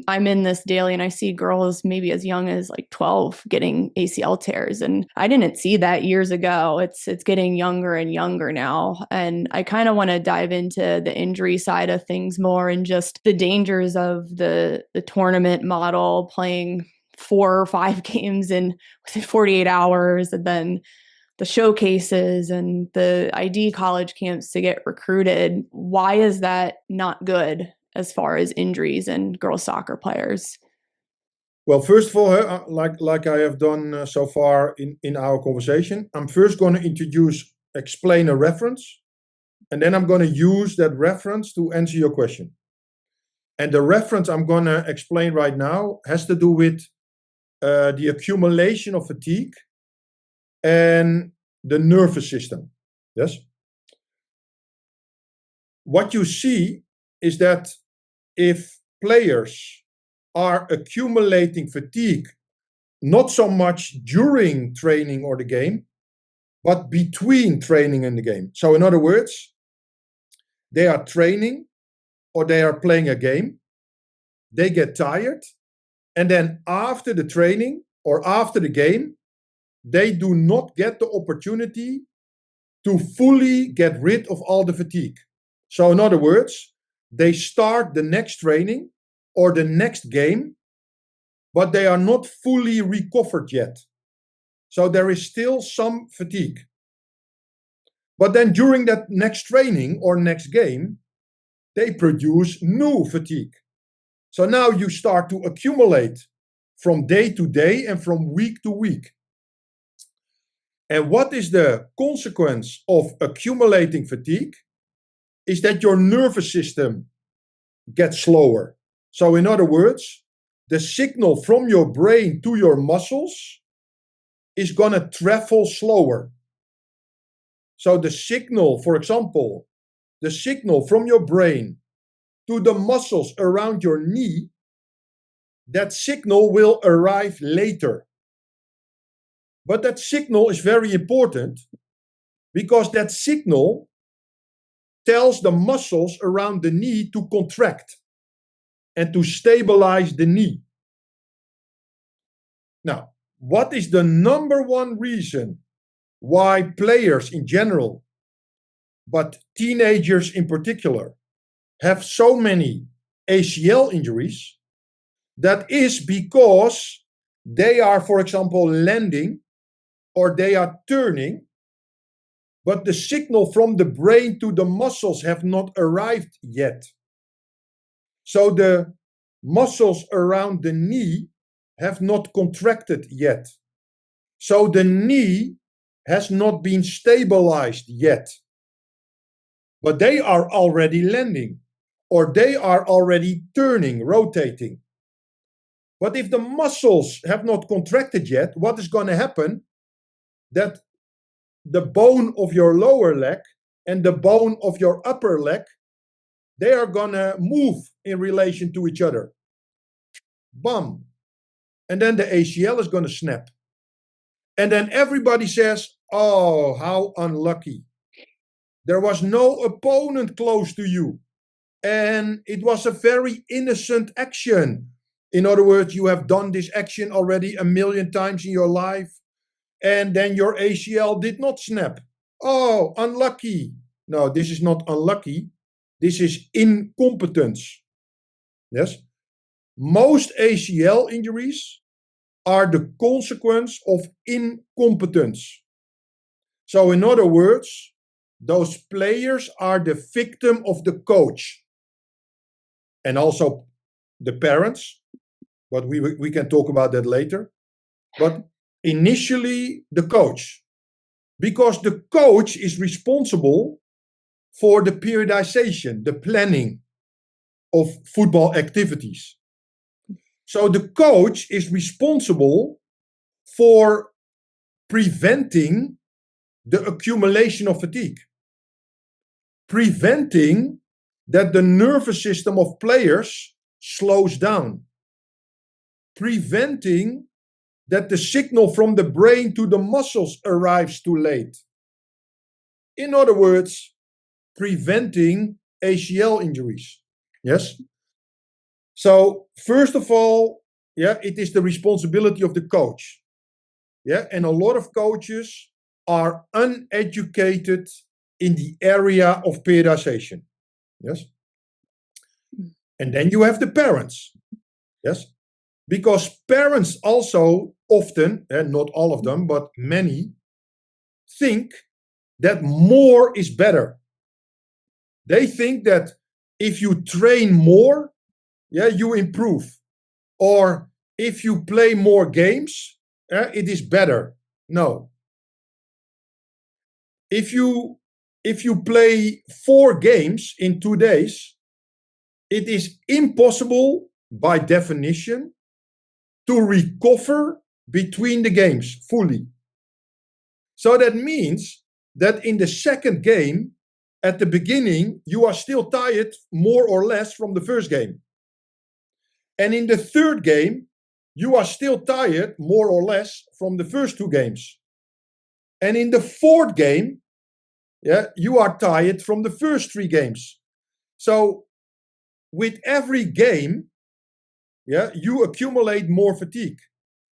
I'm in this daily and I see girls maybe as young as like 12 getting ACL tears. And I didn't see that years ago. It's getting younger and younger now. And I kind of want to dive into the injury side of things more and just the dangers of the tournament model, playing 4 or 5 games in within 48 hours, and then the showcases and the ID college camps to get recruited. Why is that not good as far as injuries and girls soccer players? Well, first of all, like I have done so far in our conversation, I'm first going to explain a reference, and then I'm going to use that reference to answer your question. And the reference I'm going to explain right now has to do with the accumulation of fatigue and the nervous system. Yes? What you see is that if players are accumulating fatigue, not so much during training or the game, but between training and the game. So in other words, they are training or they are playing a game, they get tired, and then after the training or after the game, they do not get the opportunity to fully get rid of all the fatigue. So in other words, they start the next training or the next game, but they are not fully recovered yet. So there is still some fatigue. But then during that next training or next game, they produce new fatigue. So now you start to accumulate from day to day and from week to week. And what is the consequence of accumulating fatigue? Is that your nervous system gets slower. So in other words, the signal from your brain to your muscles is going to travel slower. So the signal, for example, the signal from your brain to the muscles around your knee, that signal will arrive later. But that signal is very important because that signal tells the muscles around the knee to contract and to stabilize the knee. Now, what is the number one reason why players in general, but teenagers in particular, have so many ACL injuries? That is because they are, for example, landing or they are turning, but the signal from the brain to the muscles have not arrived yet. So the muscles around the knee have not contracted yet. So the knee has not been stabilized yet. But they are already landing, or they are already turning, rotating. But if the muscles have not contracted yet, what is going to happen? That the bone of your lower leg and the bone of your upper leg, they are going to move in relation to each other. Bam. And then the ACL is going to snap. And then everybody says, oh, how unlucky. There was no opponent close to you. And it was a very innocent action. In other words, you have done this action already 1,000,000 times in your life. And then your ACL did not snap. Oh, unlucky. No, this is not unlucky. This is incompetence. Yes? Most ACL injuries are the consequence of incompetence. So in other words, those players are the victim of the coach and also the parents, but we can talk about that later. But initially the coach, because the coach is responsible for the periodization, the planning of football activities. So the coach is responsible for preventing the accumulation of fatigue, preventing that the nervous system of players slows down, preventing that the signal from the brain to the muscles arrives too late. In other words, preventing ACL injuries. Yes? So first of all, it is the responsibility of the coach. And a lot of coaches are uneducated in the area of periodization. Yes. And then you have the parents. Yes. Because parents also often, not all of them, but many, think that more is better. They think that if you train more, you improve. Or if you play more games, it is better. No. If you play 4 games in 2 days, it is impossible by definition to recover between the games fully. So that means that in the second game, at the beginning, you are still tired more or less from the first game. And in the third game, you are still tired more or less from the first 2 games. And in the fourth game, you are tired from the first 3 games. So with every game, you accumulate more fatigue.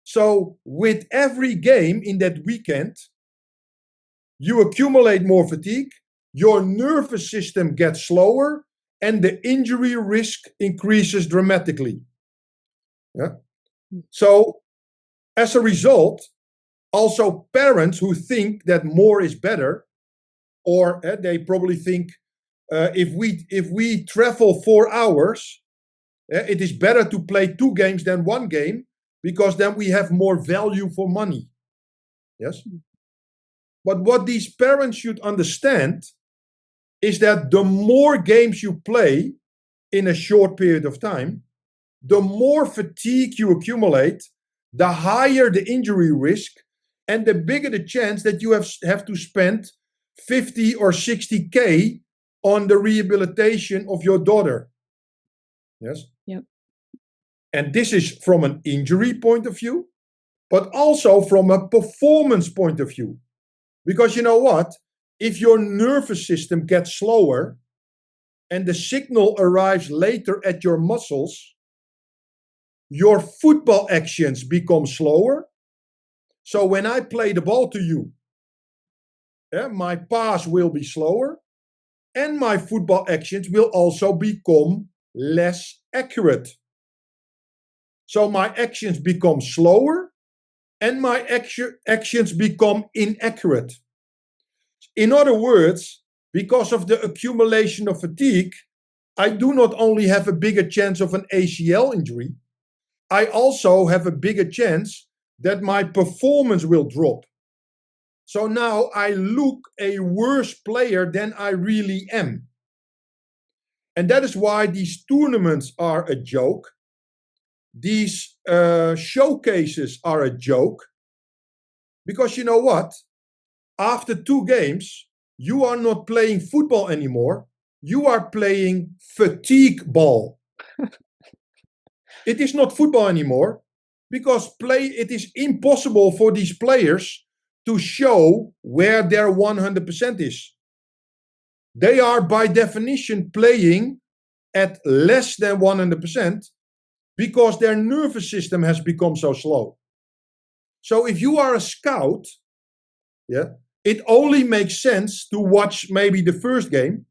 So with every game in that weekend, you accumulate more fatigue, your nervous system gets slower, and the injury risk increases dramatically. So as a result, also parents who think that more is better, or they probably think if we travel 4 hours, it is better to play 2 games than 1 game, because then we have more value for money. Yes. But what these parents should understand is that the more games you play in a short period of time, the more fatigue you accumulate, the higher the injury risk, and the bigger the chance that you have to spend 50 or 60K on the rehabilitation of your daughter. Yes. Yep. And this is from an injury point of view, but also from a performance point of view. Because you know what? If your nervous system gets slower and the signal arrives later at your muscles, your football actions become slower. So when I play the ball to you, my pass will be slower, and my football actions will also become less accurate. So my actions become slower, and my actions become inaccurate. In other words, because of the accumulation of fatigue, I do not only have a bigger chance of an ACL injury, I also have a bigger chance that my performance will drop. So now I look a worse player than I really am. And that is why these tournaments are a joke. These showcases are a joke. Because you know what? After 2 games, you are not playing football anymore. You are playing fatigue ball. It is not football anymore, because it is impossible for these players to show where their 100% is. They are by definition playing at less than 100% because their nervous system has become so slow. So if you are a scout, it only makes sense to watch maybe the first game,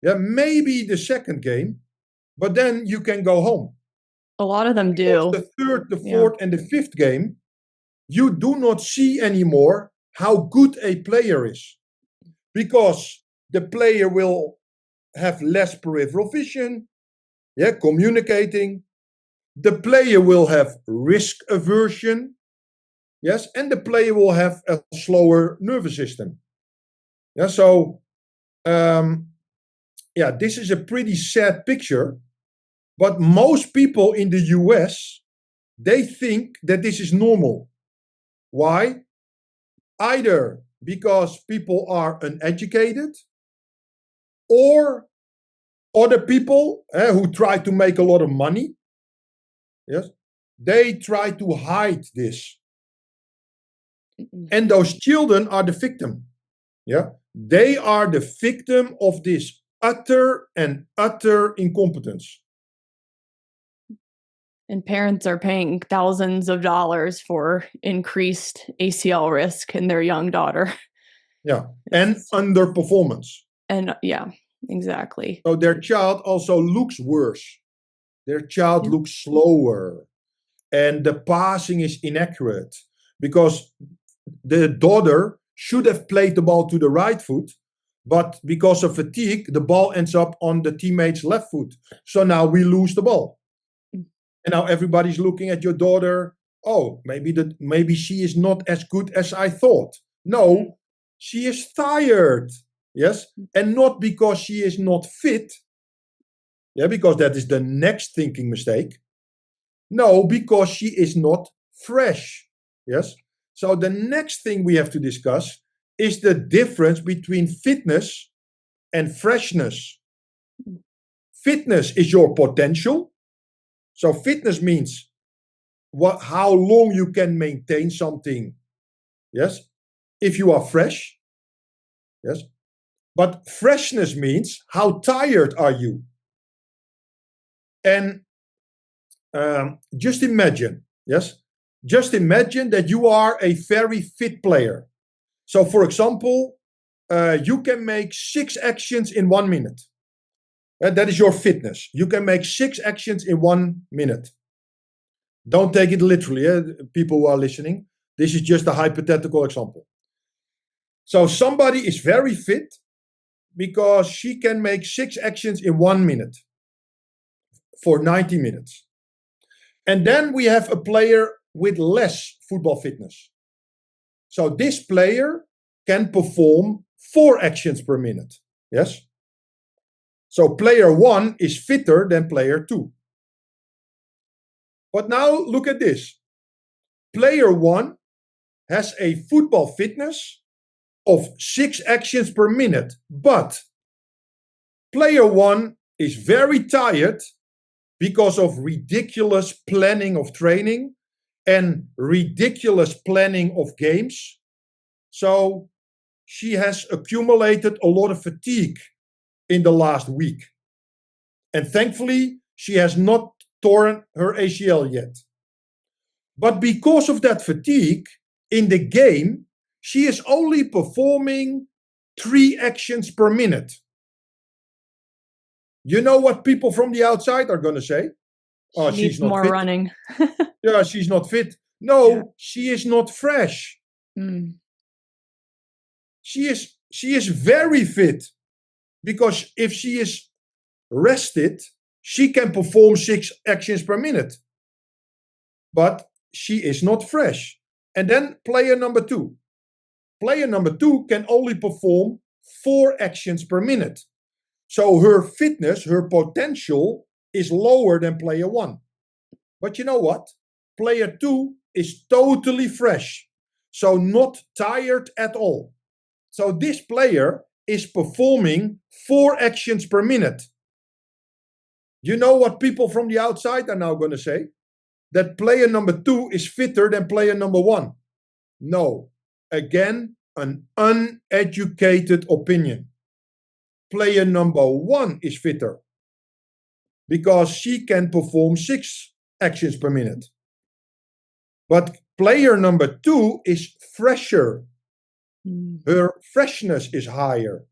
maybe the second game, but then you can go home. A lot of them Because do. the third, the fourth, and the fifth game, you do not see anymore how good a player is, because the player will have less peripheral vision, communicating. The player will have risk aversion, yes, and the player will have a slower nervous system. So this is a pretty sad picture, but most people in the US, they think that this is normal. Why? Either because people are uneducated, or other people who try to make a lot of money, yes, they try to hide this. And those children are the victim. They are the victim of this utter and utter incompetence. And parents are paying thousands of dollars for increased ACL risk in their young daughter. Yeah, and underperformance. And yeah, exactly. So their child also looks worse. Their child looks slower, and the passing is inaccurate because the daughter should have played the ball to the right foot, but because of fatigue, the ball ends up on the teammate's left foot. So now we lose the ball. And now everybody's looking at your daughter. Oh, maybe she is not as good as I thought. No, she is tired. Yes, and not because she is not fit. Yeah, because that is the next thinking mistake. No, because she is not fresh. Yes. So the next thing we have to discuss is the difference between fitness and freshness. Fitness is your potential. So fitness means how long you can maintain something. Yes. If you are fresh. Yes. But freshness means how tired are you? And just imagine, yes, just imagine that you are a very fit player. So, for example, you can make 6 actions in 1 minute. That is your fitness. You can make 6 actions in 1 minute. Don't take it literally, people who are listening. This is just a hypothetical example. So somebody is very fit because she can make 6 actions in 1 minute for 90 minutes. And then we have a player with less football fitness. So this player can perform 4 actions per minute. Yes? So player 1 is fitter than player 2. But now look at this. Player 1 has a football fitness of 6 actions per minute. But player 1 is very tired because of ridiculous planning of training and ridiculous planning of games. So she has accumulated a lot of fatigue in the last week. And thankfully, she has not torn her ACL yet. But because of that fatigue in the game, she is only performing 3 actions per minute. You know what people from the outside are going to say? Oh, she needs more fit. Running. Yeah, she's not fit. No, she is not fresh. She is very fit because if she is rested, she can perform 6 actions per minute. But she is not fresh. And then player number 2. Player number 2 can only perform 4 actions per minute. So her fitness, her potential is lower than player 1. But you know what? Player 2 is totally fresh. So not tired at all. So this player is performing 4 actions per minute. You know what people from the outside are now going to say? That player number 2 is fitter than player number 1. No. Again, an uneducated opinion. Player number 1 is fitter because she can perform 6 actions per minute. But player number 2 is fresher. Her freshness is higher.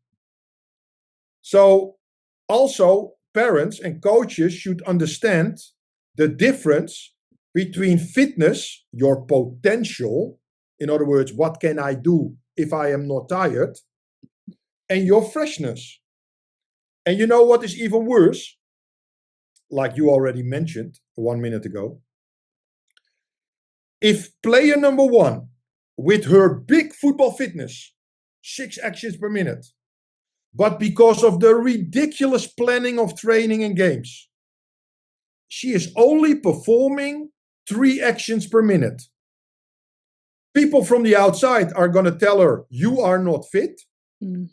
So also parents and coaches should understand the difference between fitness, your potential, in other words, what can I do if I am not tired, and your freshness. And you know what is even worse? Like you already mentioned 1 minute ago. If player number 1, with her big football fitness, 6 actions per minute, but because of the ridiculous planning of training and games, she is only performing 3 actions per minute. People from the outside are going to tell her, you are not fit. And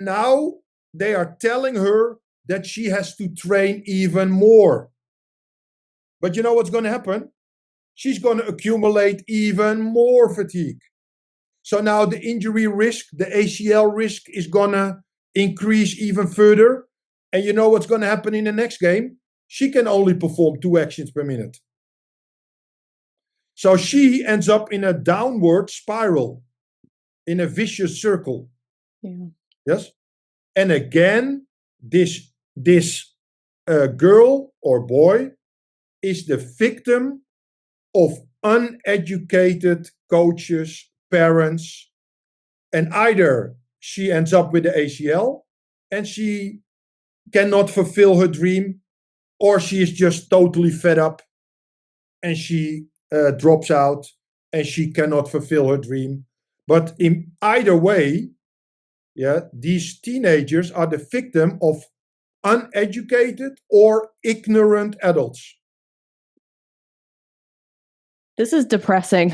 now they are telling her that she has to train even more. But you know what's going to happen? She's going to accumulate even more fatigue. So now the injury risk, the ACL risk is going to increase even further. And you know what's going to happen in the next game? She can only perform 2 actions per minute. So she ends up in a downward spiral, in a vicious circle. Yeah. Yes. And again, this girl or boy is the victim of uneducated coaches, parents, and either she ends up with the ACL and she cannot fulfill her dream, or she is just totally fed up and she drops out and she cannot fulfill her dream. But in either way, yeah, these teenagers are the victim of uneducated or ignorant adults. This is depressing.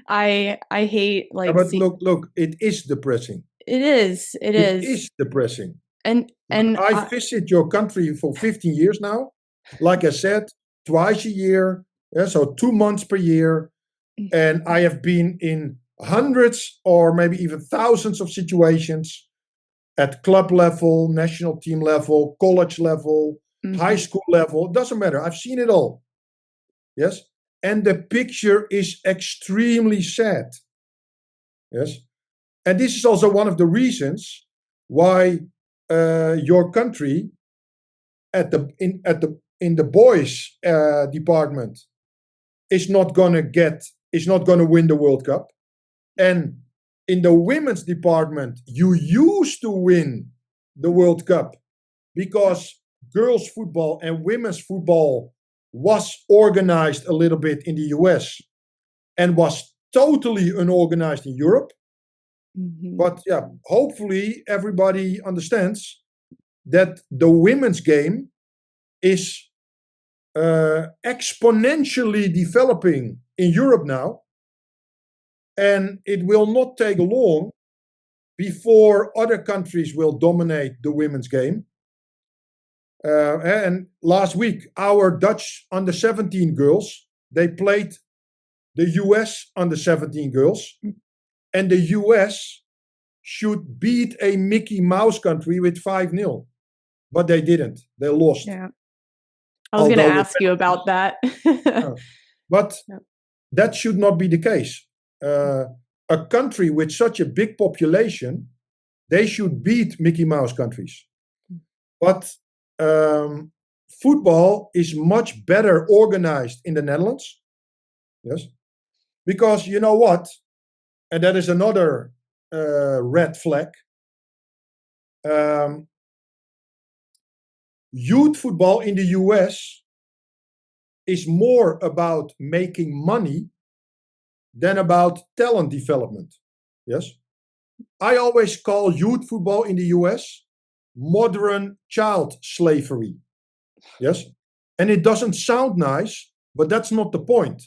I hate Yeah, like but look, it is depressing. it is. It It is. is depressing. And I visit your country for 15 years now. Like I said, twice a year, yeah, so 2 months per year. And I have been in hundreds or maybe even thousands of situations at club level, national team level, college level, high school level. It doesn't matter. I've seen it all. Yes. And the picture is extremely sad. Yes. And this is also one of the reasons why your country in the boys department is not gonna win the World Cup, and in the women's department you used to win the World Cup because girls football and women's football was organized a little bit in the US and was totally unorganized in Europe. But yeah, hopefully everybody understands that the women's game is exponentially developing in Europe now, and it will not take long before other countries will dominate the women's game. And last week, our Dutch under 17 girls, they played the US under 17 girls, and the US should beat a Mickey Mouse country with 5-0, but they didn't. They lost. yeah. I was going to ask you about that. But that should not be the case. A country with such a big population, they should beat Mickey Mouse countries. But football is much better organized in the Netherlands. Yes. Because you know what? And that is another red flag. Youth football in the US is more about making money than about talent development. Yes. I always call youth football in the US modern child slavery. Yes. And it doesn't sound nice, but that's not the point.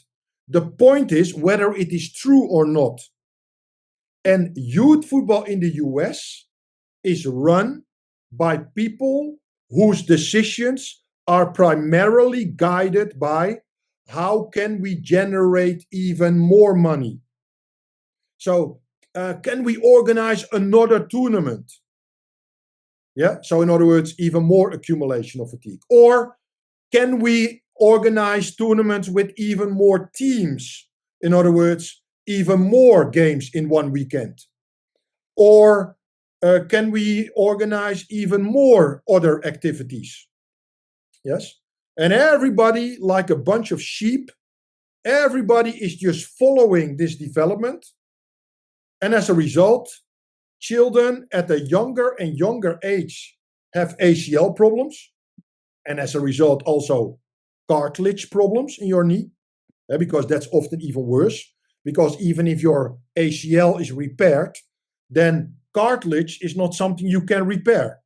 The point is whether it is true or not. And youth football in the US is run by people whose decisions are primarily guided by how can we generate even more money. So can we organize another tournament? Yeah. So in other words, even more accumulation of fatigue. Or can we organize tournaments with even more teams? In other words, even more games in one weekend. Or can we organize even more other activities? Yes. And everybody, like a bunch of sheep, everybody is just following this development. And as a result, children at a younger and younger age have ACL problems. And as a result, also cartilage problems in your knee, because that's often even worse. Because even if your ACL is repaired, then cartilage is not something you can repair.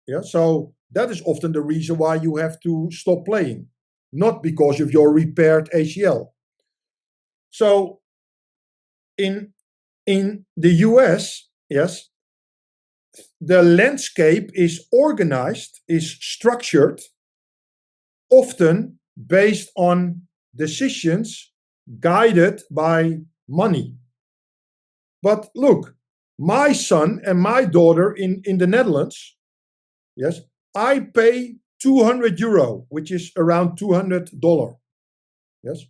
Yeah, so that is often the reason why you have to stop playing, not because of your repaired ACL. So in the US, yes, the landscape is organized, is structured, often based on decisions guided by money. But look, my son and my daughter in the Netherlands, yes, I pay €200, which is around $200. Yes.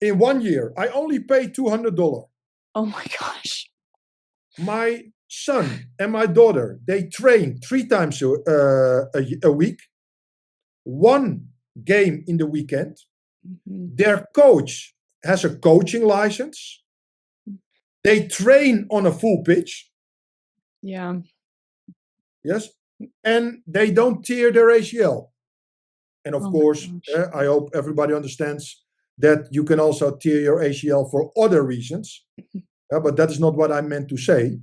in 1 year. I only pay $200. Oh my gosh. My son and my daughter, they train 3 times a week, one game in the weekend. Mm-hmm. Their coach has a coaching license. They train on a full pitch. Yeah. Yes. And they don't tear their ACL. And of Oh my course, gosh. I hope everybody understands that you can also tear your ACL for other reasons. But that is not what I meant to say.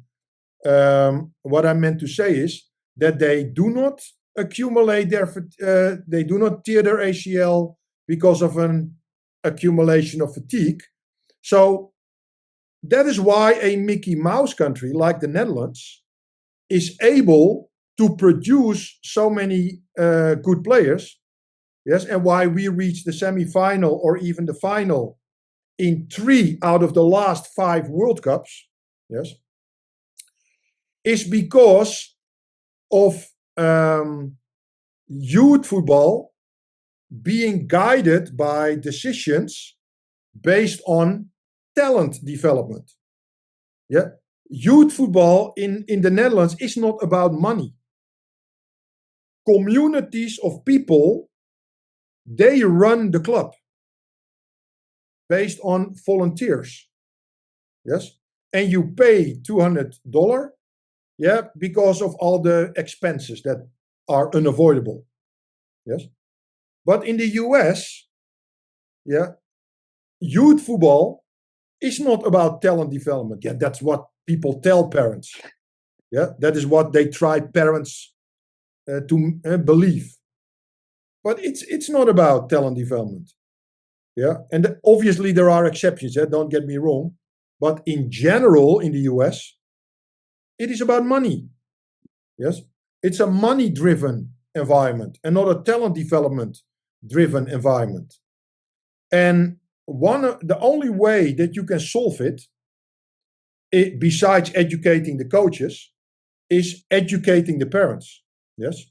What I meant to say is that they do not accumulate they do not tear their ACL because of an accumulation of fatigue. So that is why a Mickey Mouse country like the Netherlands is able to produce so many good players. Yes, and why we reached the semi-final or even the final in 3 out of the last 5 World Cups. Yes, is because of youth football being guided by decisions based on talent development. Yeah, youth football in the Netherlands is not about money. Communities of people, they run the club based on volunteers. Yes, and you pay $200. Yeah, because of all the expenses that are unavoidable. Yes, but in the US, yeah, youth football is not about talent development. Yeah, that's what people tell parents. Yeah, that is what they try parents to believe. But it's not about talent development. Yeah, and obviously there are exceptions. Don't get me wrong, but in general, in the US, it is about money. Yes, it's a money-driven environment and not a talent development-driven environment. And the only way that you can solve it, besides educating the coaches, is educating the parents. Yes,